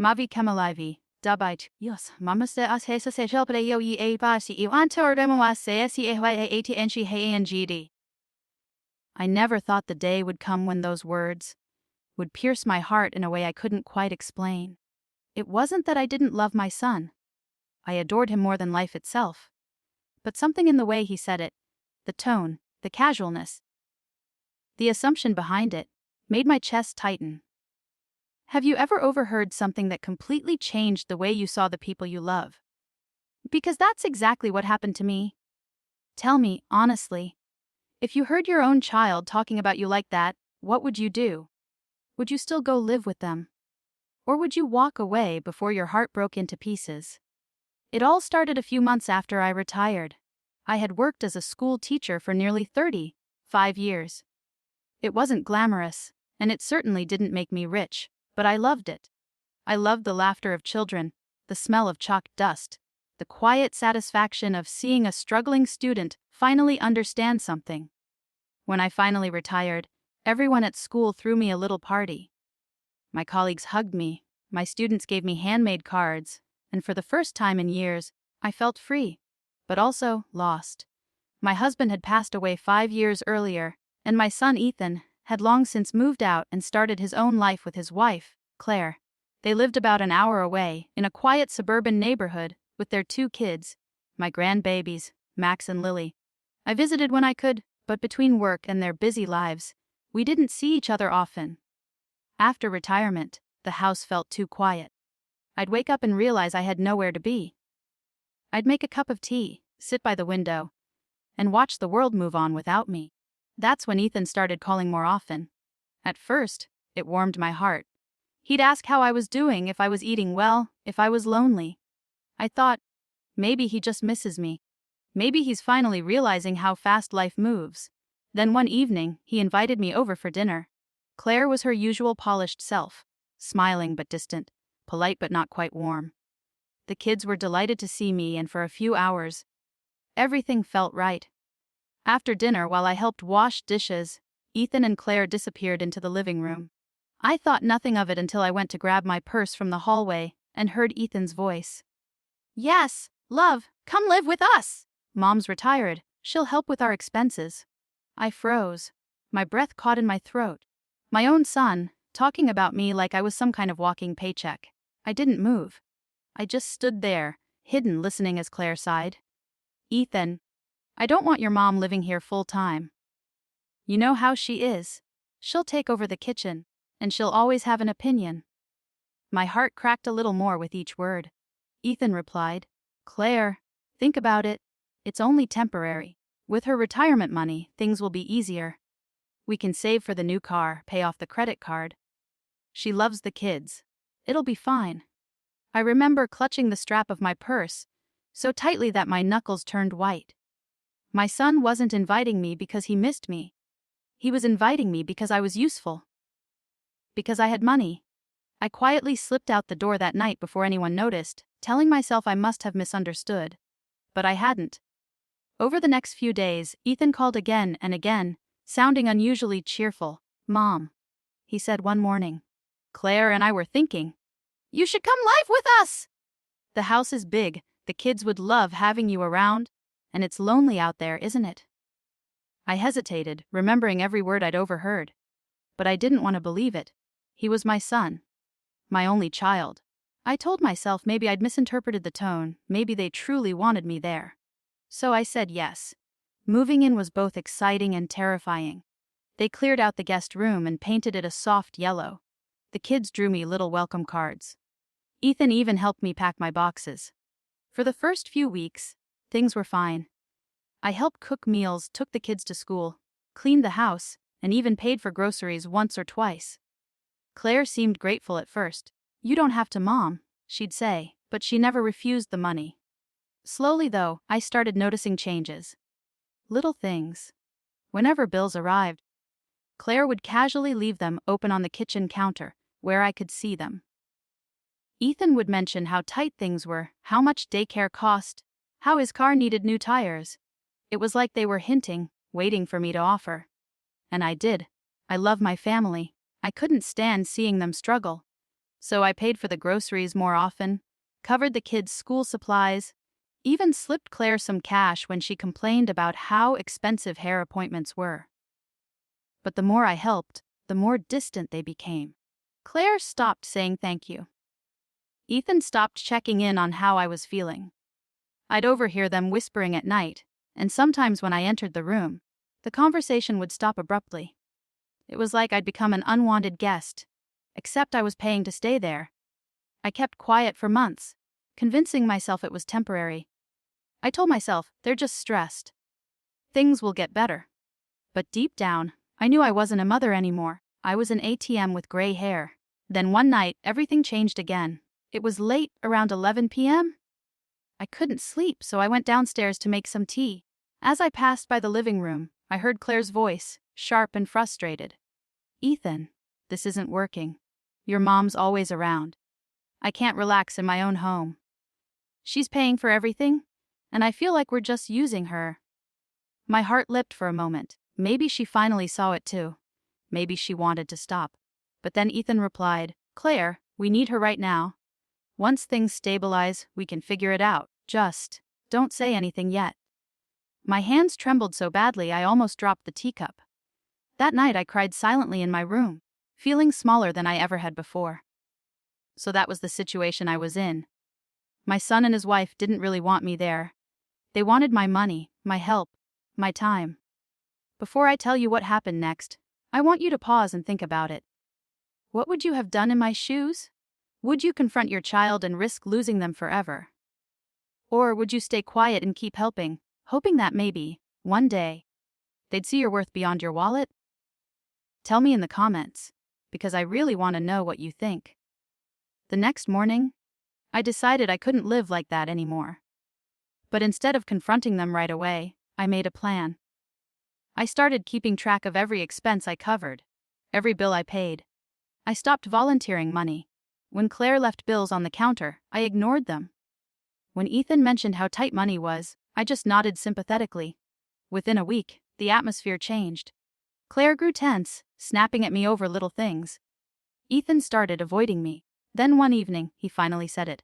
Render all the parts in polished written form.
Mavi Kamalivi, Dubite, Yos, Mama se as hesa se shelpre yo ye a basi you antor remoa se si a nchi hangd. I never thought the day would come when those words would pierce my heart in a way I couldn't quite explain. It wasn't that I didn't love my son. I adored him more than life itself. But something in the way he said it, the tone, the casualness, the assumption behind it, made my chest tighten. Have you ever overheard something that completely changed the way you saw the people you love? Because that's exactly what happened to me. Tell me, honestly, if you heard your own child talking about you like that, what would you do? Would you still go live with them? Or would you walk away before your heart broke into pieces? It all started a few months after I retired. I had worked as a school teacher for nearly 35 years. It wasn't glamorous, and it certainly didn't make me rich, but I loved it. I loved the laughter of children, the smell of chalk dust, the quiet satisfaction of seeing a struggling student finally understand something. When I finally retired, everyone at school threw me a little party. My colleagues hugged me, my students gave me handmade cards, and for the first time in years, I felt free, but also lost. My husband had passed away 5 years earlier, and my son Ethan had long since moved out and started his own life with his wife, Claire. They lived about an hour away, in a quiet suburban neighborhood, with their 2 kids, my grandbabies, Max and Lily. I visited when I could, but between work and their busy lives, we didn't see each other often. After retirement, the house felt too quiet. I'd wake up and realize I had nowhere to be. I'd make a cup of tea, sit by the window, and watch the world move on without me. That's when Ethan started calling more often. At first, it warmed my heart. He'd ask how I was doing, if I was eating well, if I was lonely. I thought, maybe he just misses me. Maybe he's finally realizing how fast life moves. Then one evening, he invited me over for dinner. Claire was her usual polished self, smiling but distant, polite but not quite warm. The kids were delighted to see me, and for a few hours, everything felt right. After dinner, while I helped wash dishes, Ethan and Claire disappeared into the living room. I thought nothing of it until I went to grab my purse from the hallway and heard Ethan's voice. "Yes, love, come live with us. Mom's retired, she'll help with our expenses." I froze. My breath caught in my throat. My own son, talking about me like I was some kind of walking paycheck. I didn't move. I just stood there, hidden, listening as Claire sighed. "Ethan, I don't want your mom living here full time. You know how she is. She'll take over the kitchen, and she'll always have an opinion." My heart cracked a little more with each word. Ethan replied, "Claire, think about it. It's only temporary. With her retirement money, things will be easier. We can save for the new car, pay off the credit card. She loves the kids. It'll be fine." I remember clutching the strap of my purse so tightly that my knuckles turned white. My son wasn't inviting me because he missed me. He was inviting me because I was useful. Because I had money. I quietly slipped out the door that night before anyone noticed, telling myself I must have misunderstood. But I hadn't. Over the next few days, Ethan called again and again, sounding unusually cheerful. "Mom," he said one morning, "Claire and I were thinking, you should come live with us. The house is big, the kids would love having you around, and it's lonely out there, isn't it?" I hesitated, remembering every word I'd overheard. But I didn't want to believe it. He was my son. My only child. I told myself maybe I'd misinterpreted the tone, maybe they truly wanted me there. So I said yes. Moving in was both exciting and terrifying. They cleared out the guest room and painted it a soft yellow. The kids drew me little welcome cards. Ethan even helped me pack my boxes. For the first few weeks, things were fine. I helped cook meals, took the kids to school, cleaned the house, and even paid for groceries once or twice. Claire seemed grateful at first. "You don't have to, Mom," she'd say, but she never refused the money. Slowly, though, I started noticing changes. Little things. Whenever bills arrived, Claire would casually leave them open on the kitchen counter, where I could see them. Ethan would mention how tight things were, how much daycare cost, how his car needed new tires. It was like they were hinting, waiting for me to offer. And I did. I love my family. I couldn't stand seeing them struggle. So I paid for the groceries more often, covered the kids' school supplies, even slipped Claire some cash when she complained about how expensive hair appointments were. But the more I helped, the more distant they became. Claire stopped saying thank you. Ethan stopped checking in on how I was feeling. I'd overhear them whispering at night, and sometimes when I entered the room, the conversation would stop abruptly. It was like I'd become an unwanted guest, except I was paying to stay there. I kept quiet for months, convincing myself it was temporary. I told myself, they're just stressed. Things will get better. But deep down, I knew I wasn't a mother anymore. I was an ATM with gray hair. Then one night, everything changed again. It was late, around 11 p.m. I couldn't sleep, so I went downstairs to make some tea. As I passed by the living room, I heard Claire's voice, sharp and frustrated. Ethan, this isn't working. Your mom's always around. I can't relax in my own home. She's paying for everything, and I feel like we're just using her. My heart leapt for a moment. Maybe she finally saw it too. Maybe she wanted to stop. But then Ethan replied, Claire, we need her right now. Once things stabilize, we can figure it out. Just don't say anything yet. My hands trembled so badly I almost dropped the teacup. That night I cried silently in my room, feeling smaller than I ever had before. So that was the situation I was in. My son and his wife didn't really want me there. They wanted my money, my help, my time. Before I tell you what happened next, I want you to pause and think about it. What would you have done in my shoes? Would you confront your child and risk losing them forever? Or would you stay quiet and keep helping, hoping that maybe, one day, they'd see your worth beyond your wallet? Tell me in the comments, because I really want to know what you think. The next morning, I decided I couldn't live like that anymore. But instead of confronting them right away, I made a plan. I started keeping track of every expense I covered, every bill I paid. I stopped volunteering money. When Claire left bills on the counter, I ignored them. When Ethan mentioned how tight money was, I just nodded sympathetically. Within a week, the atmosphere changed. Claire grew tense, snapping at me over little things. Ethan started avoiding me. Then one evening, he finally said it.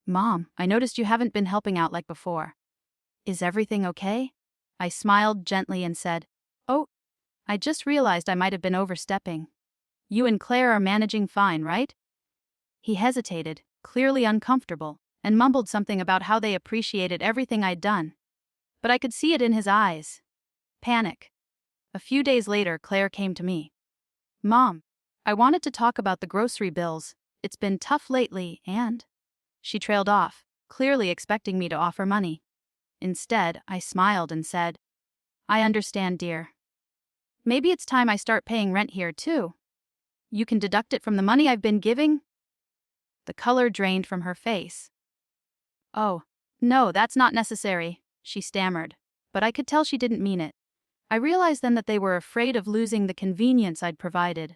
Mom, I noticed you haven't been helping out like before. Is everything okay? I smiled gently and said, Oh, I just realized I might have been overstepping. You and Claire are managing fine, right? He hesitated, clearly uncomfortable, and mumbled something about how they appreciated everything I'd done. But I could see it in his eyes. Panic. A few days later, Claire came to me. Mom, I wanted to talk about the grocery bills. It's been tough lately, and... She trailed off, clearly expecting me to offer money. Instead, I smiled and said, I understand, dear. Maybe it's time I start paying rent here, too. You can deduct it from the money I've been giving? The color drained from her face. Oh, no, that's not necessary, she stammered, but I could tell she didn't mean it. I realized then that they were afraid of losing the convenience I'd provided.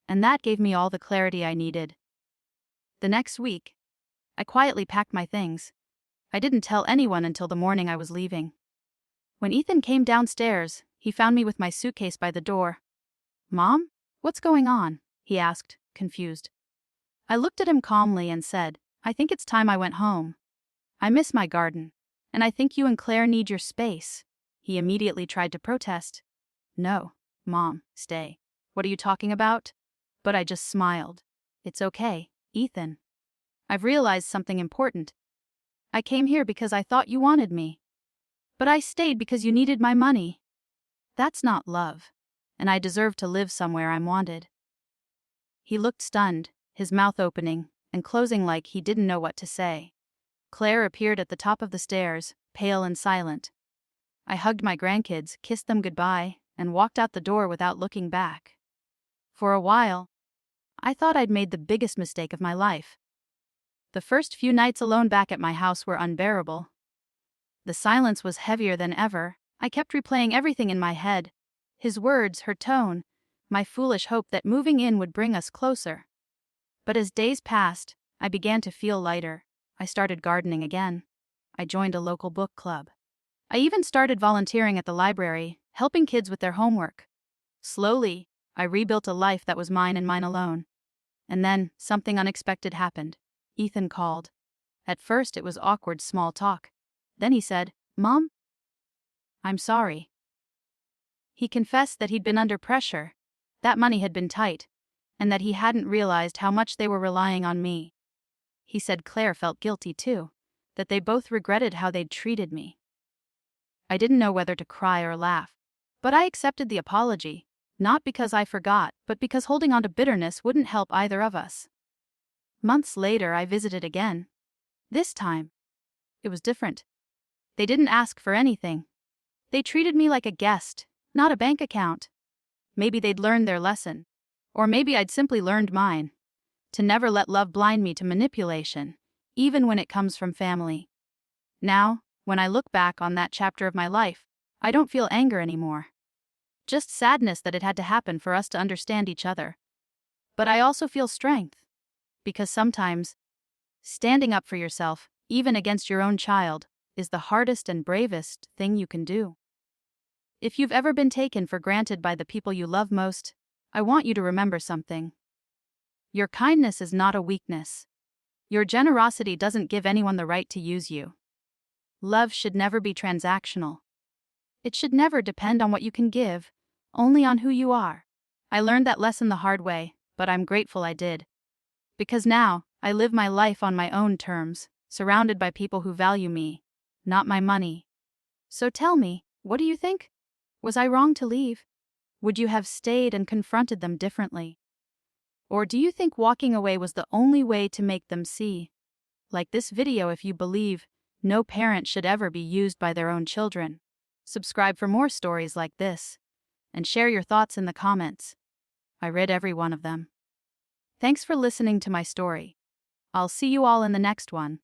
And that gave me all the clarity I needed. The next week, I quietly packed my things. I didn't tell anyone until the morning I was leaving. When Ethan came downstairs, he found me with my suitcase by the door. Mom, what's going on? He asked, confused. I looked at him calmly and said, I think it's time I went home. I miss my garden, and I think you and Claire need your space. He immediately tried to protest. No, Mom, stay. What are you talking about? But I just smiled. It's okay, Ethan. I've realized something important. I came here because I thought you wanted me. But I stayed because you needed my money. That's not love, and I deserve to live somewhere I'm wanted. He looked stunned, his mouth opening and closing like he didn't know what to say. Claire appeared at the top of the stairs, pale and silent. I hugged my grandkids, kissed them goodbye, and walked out the door without looking back. For a while, I thought I'd made the biggest mistake of my life. The first few nights alone back at my house were unbearable. The silence was heavier than ever. I kept replaying everything in my head. His words, her tone, my foolish hope that moving in would bring us closer. But as days passed, I began to feel lighter. I started gardening again. I joined a local book club. I even started volunteering at the library, helping kids with their homework. Slowly, I rebuilt a life that was mine and mine alone. And then, something unexpected happened. Ethan called. At first it was awkward small talk. Then he said, "Mom? I'm sorry." He confessed that he'd been under pressure, that money had been tight, and that he hadn't realized how much they were relying on me. He said Claire felt guilty too, that they both regretted how they'd treated me. I didn't know whether to cry or laugh, but I accepted the apology, not because I forgot, but because holding on to bitterness wouldn't help either of us. Months later, I visited again. This time, it was different. They didn't ask for anything. They treated me like a guest, not a bank account. Maybe they'd learned their lesson. Or maybe I'd simply learned mine. To never let love blind me to manipulation, even when it comes from family. Now, when I look back on that chapter of my life, I don't feel anger anymore. Just sadness that it had to happen for us to understand each other. But I also feel strength. Because sometimes, standing up for yourself, even against your own child, is the hardest and bravest thing you can do. If you've ever been taken for granted by the people you love most, I want you to remember something. Your kindness is not a weakness. Your generosity doesn't give anyone the right to use you. Love should never be transactional. It should never depend on what you can give, only on who you are. I learned that lesson the hard way, but I'm grateful I did. Because now, I live my life on my own terms, surrounded by people who value me, not my money. So tell me, what do you think? Was I wrong to leave? Would you have stayed and confronted them differently? Or do you think walking away was the only way to make them see? Like this video if you believe no parent should ever be used by their own children. Subscribe for more stories like this, and share your thoughts in the comments. I read every one of them. Thanks for listening to my story. I'll see you all in the next one.